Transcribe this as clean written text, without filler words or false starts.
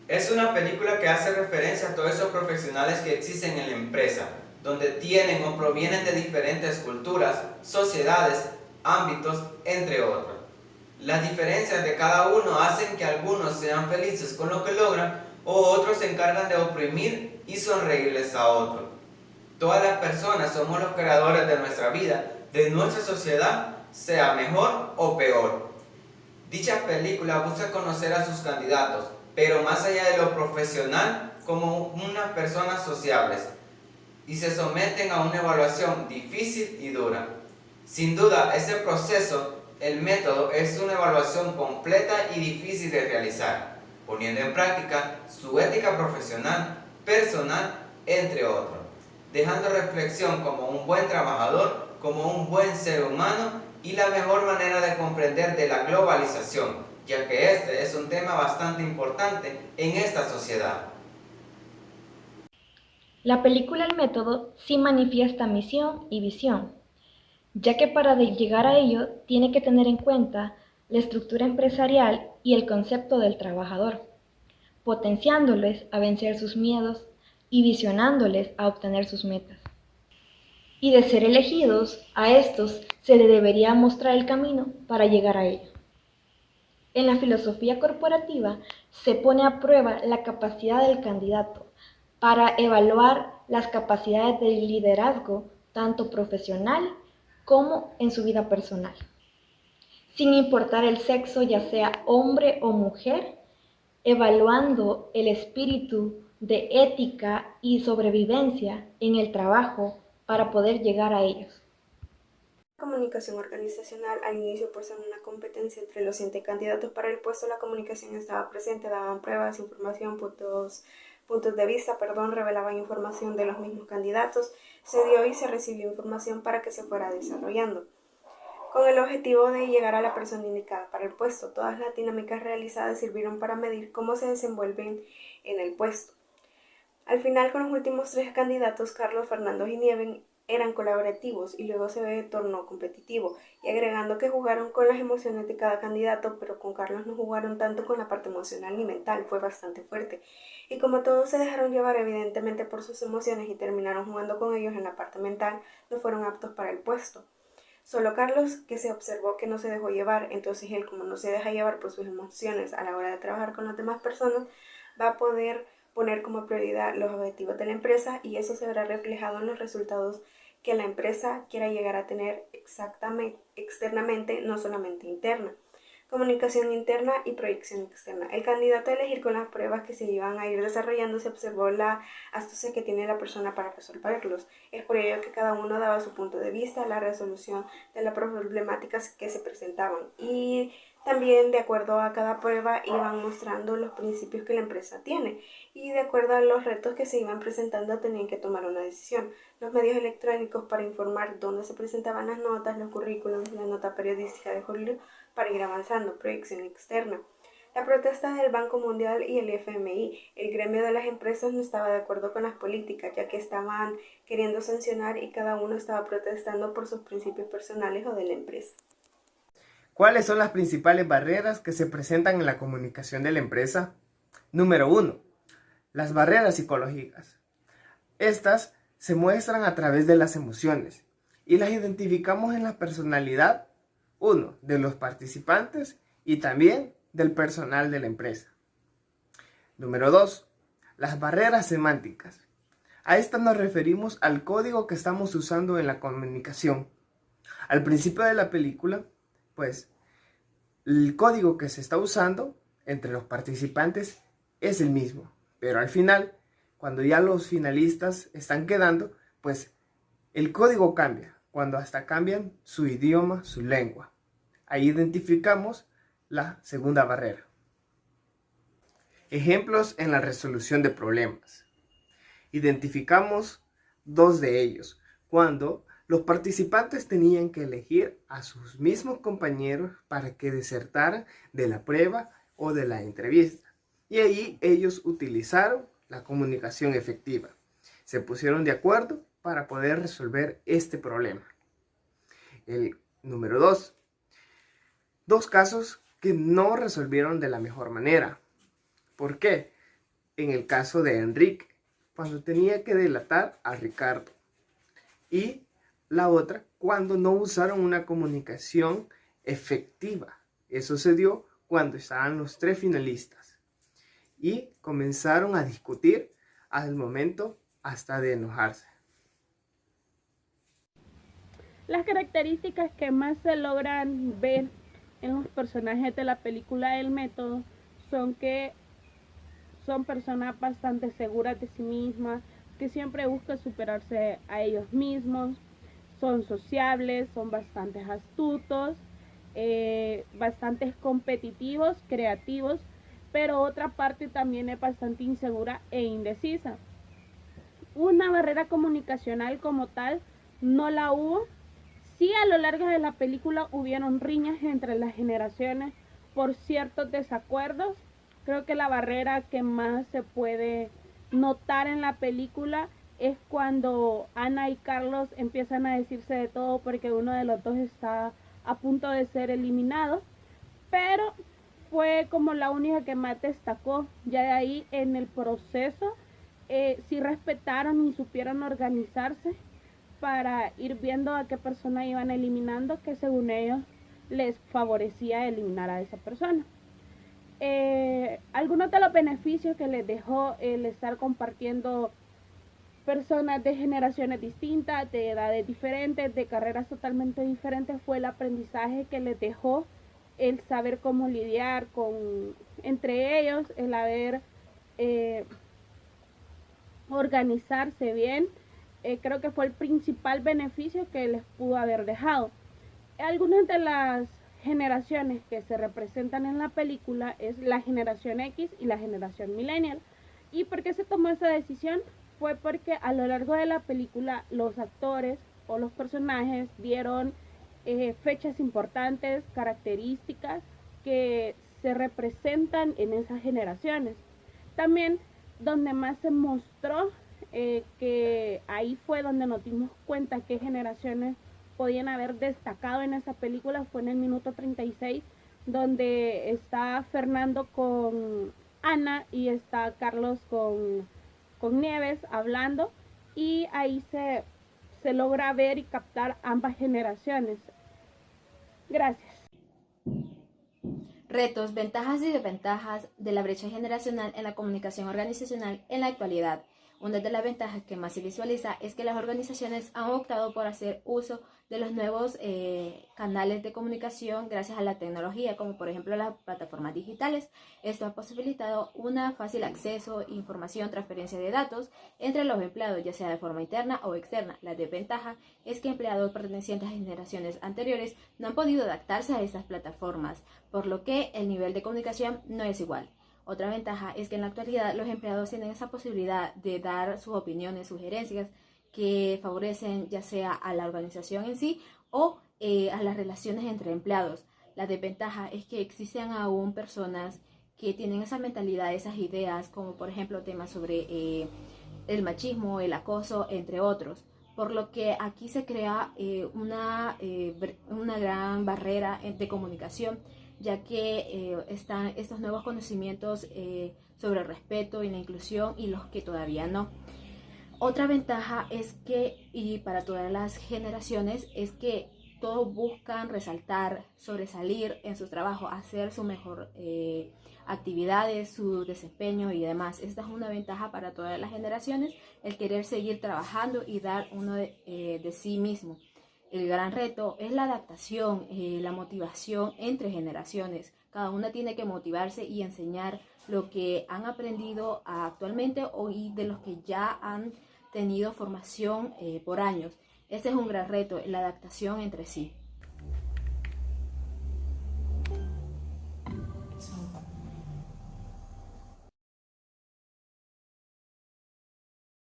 Es una película que hace referencia a todos esos profesionales que existen en la empresa, donde tienen o provienen de diferentes culturas, sociedades, ámbitos, entre otros. Las diferencias de cada uno hacen que algunos sean felices con lo que logran o otros se encargan de oprimir y sonreírles a otros. Todas las personas somos los creadores de nuestra vida, de nuestra sociedad, sea mejor o peor. Dicha película busca conocer a sus candidatos, pero más allá de lo profesional, como unas personas sociables, y se someten a una evaluación difícil y dura. Sin duda, ese proceso, el método, es una evaluación completa y difícil de realizar, poniendo en práctica su ética profesional, personal, entre otros, dejando reflexión como un buen trabajador, como un buen ser humano y la mejor manera de comprender de la globalización, ya que este es un tema bastante importante en esta sociedad. La película El método sí manifiesta misión y visión, ya que para llegar a ello tiene que tener en cuenta la estructura empresarial y el concepto del trabajador, potenciándoles a vencer sus miedos y visionándoles a obtener sus metas. Y de ser elegidos, a estos se le debería mostrar el camino para llegar a ello. En la filosofía corporativa se pone a prueba la capacidad del candidato para evaluar las capacidades de liderazgo tanto profesional como en su vida personal, sin importar el sexo, ya sea hombre o mujer, evaluando el espíritu de ética y sobrevivencia en el trabajo para poder llegar a ellos. Comunicación organizacional al inicio por ser una competencia entre los 7 candidatos para el puesto, la comunicación estaba presente, daban pruebas, información, puntos de vista, revelaban información de los mismos candidatos, se dio y se recibió información para que se fuera desarrollando con el objetivo de llegar a la persona indicada para el puesto. Todas las dinámicas realizadas sirvieron para medir cómo se desenvuelven en el puesto. Al final, con los últimos 3 candidatos, Carlos, Fernando y Nieven, eran colaborativos y luego se tornó competitivo, y agregando que jugaron con las emociones de cada candidato, pero con Carlos no jugaron tanto con la parte emocional ni mental, fue bastante fuerte. Y como todos se dejaron llevar evidentemente por sus emociones y terminaron jugando con ellos en la parte mental, no fueron aptos para el puesto. Solo Carlos, que se observó que no se dejó llevar, entonces él, como no se deja llevar por sus emociones a la hora de trabajar con las demás personas, va a poder poner como prioridad los objetivos de la empresa, y eso se verá reflejado en los resultados que la empresa quiera llegar a tener exactamente externamente, no solamente interna. Comunicación interna y proyección externa. El candidato a elegir, con las pruebas que se iban a ir desarrollando, se observó la astucia que tiene la persona para resolverlos. Es por ello que cada uno daba su punto de vista, la resolución de las problemáticas que se presentaban, y también de acuerdo a cada prueba iban mostrando los principios que la empresa tiene, y de acuerdo a los retos que se iban presentando tenían que tomar una decisión. Los medios electrónicos para informar dónde se presentaban las notas, los currículums, la nota periodística de Julio para ir avanzando, proyección externa. La protesta del Banco Mundial y el FMI. El gremio de las empresas no estaba de acuerdo con las políticas, ya que estaban queriendo sancionar y cada uno estaba protestando por sus principios personales o de la empresa. ¿Cuáles son las principales barreras que se presentan en la comunicación de la empresa? Número 1. Las barreras psicológicas. Estas se muestran a través de las emociones y las identificamos en la personalidad, uno, de los participantes y también del personal de la empresa. Número 2. Las barreras semánticas. A estas nos referimos al código que estamos usando en la comunicación. Al principio de la película, pues, el código que se está usando entre los participantes es el mismo, pero al final, cuando ya los finalistas están quedando, pues el código cambia, cuando hasta cambian su idioma, su lengua. Ahí identificamos la segunda barrera. Ejemplos en la resolución de problemas. Identificamos dos de ellos, cuando los participantes tenían que elegir a sus mismos compañeros para que disertaran de la prueba o de la entrevista. Y ahí ellos utilizaron la comunicación efectiva. Se pusieron de acuerdo para poder resolver este problema. El número 2. Dos casos que no resolvieron de la mejor manera. ¿Por qué? en el caso de Enrique, cuando tenía que delatar a Ricardo. Y la otra, cuando no usaron una comunicación efectiva. Eso se dio cuando estaban los 3 finalistas y comenzaron a discutir al momento hasta de enojarse. Las características que más se logran ver en los personajes de la película El Método son que son personas bastante seguras de sí mismas, que siempre buscan superarse a ellos mismos, son sociables, son bastante astutos, bastante competitivos, creativos, pero otra parte también es bastante insegura e indecisa. Una barrera comunicacional como tal no la hubo. Sí, a lo largo de la película hubieron riñas entre las generaciones por ciertos desacuerdos. Creo que la barrera que más se puede notar en la película es cuando Ana y Carlos empiezan a decirse de todo porque uno de los dos está a punto de ser eliminado, pero fue como la única que más destacó. Ya de ahí en el proceso sí respetaron y supieron organizarse para ir viendo a qué persona iban eliminando, que según ellos les favorecía eliminar a esa persona. Algunos de los beneficios que les dejó el estar compartiendo personas de generaciones distintas, de edades diferentes, de carreras totalmente diferentes, fue el aprendizaje que les dejó el saber cómo lidiar entre ellos, el haber organizarse bien. Creo que fue el principal beneficio que les pudo haber dejado. Algunas de las generaciones que se representan en la película es la generación X y la generación Millennial. ¿Y por qué se tomó esa decisión? Fue porque a lo largo de la película los actores o los personajes dieron fechas importantes, características que se representan en esas generaciones. También donde más se mostró que ahí fue donde nos dimos cuenta qué generaciones podían haber destacado en esa película fue en el minuto 36, donde está Fernando con Ana y está Carlos con Nieves hablando, y ahí se logra ver y captar ambas generaciones. Gracias. Retos, ventajas y desventajas de la brecha generacional en la comunicación organizacional en la actualidad. Una de las ventajas que más se visualiza es que las organizaciones han optado por hacer uso de los nuevos canales de comunicación gracias a la tecnología, como por ejemplo las plataformas digitales. Esto ha posibilitado un fácil acceso, información, transferencia de datos entre los empleados, ya sea de forma interna o externa. La desventaja es que empleados pertenecientes a generaciones anteriores no han podido adaptarse a estas plataformas, por lo que el nivel de comunicación no es igual. Otra ventaja es que en la actualidad los empleados tienen esa posibilidad de dar sus opiniones, sugerencias que favorecen ya sea a la organización en sí o a las relaciones entre empleados. La desventaja es que existen aún personas que tienen esa mentalidad, esas ideas, como por ejemplo temas sobre el machismo, el acoso, entre otros. Por lo que aquí se crea una gran barrera de comunicación, ya que están estos nuevos conocimientos sobre el respeto y la inclusión y los que todavía no. Otra ventaja es que, y para todas las generaciones, es que todos buscan resaltar, sobresalir en su trabajo, hacer su mejor actividades, su desempeño y demás. Esta es una ventaja para todas las generaciones, el querer seguir trabajando y dar uno de sí mismo. El gran reto es la adaptación, la motivación entre generaciones. Cada una tiene que motivarse y enseñar lo que han aprendido actualmente y de los que ya han tenido formación por años. Este es un gran reto, la adaptación entre sí.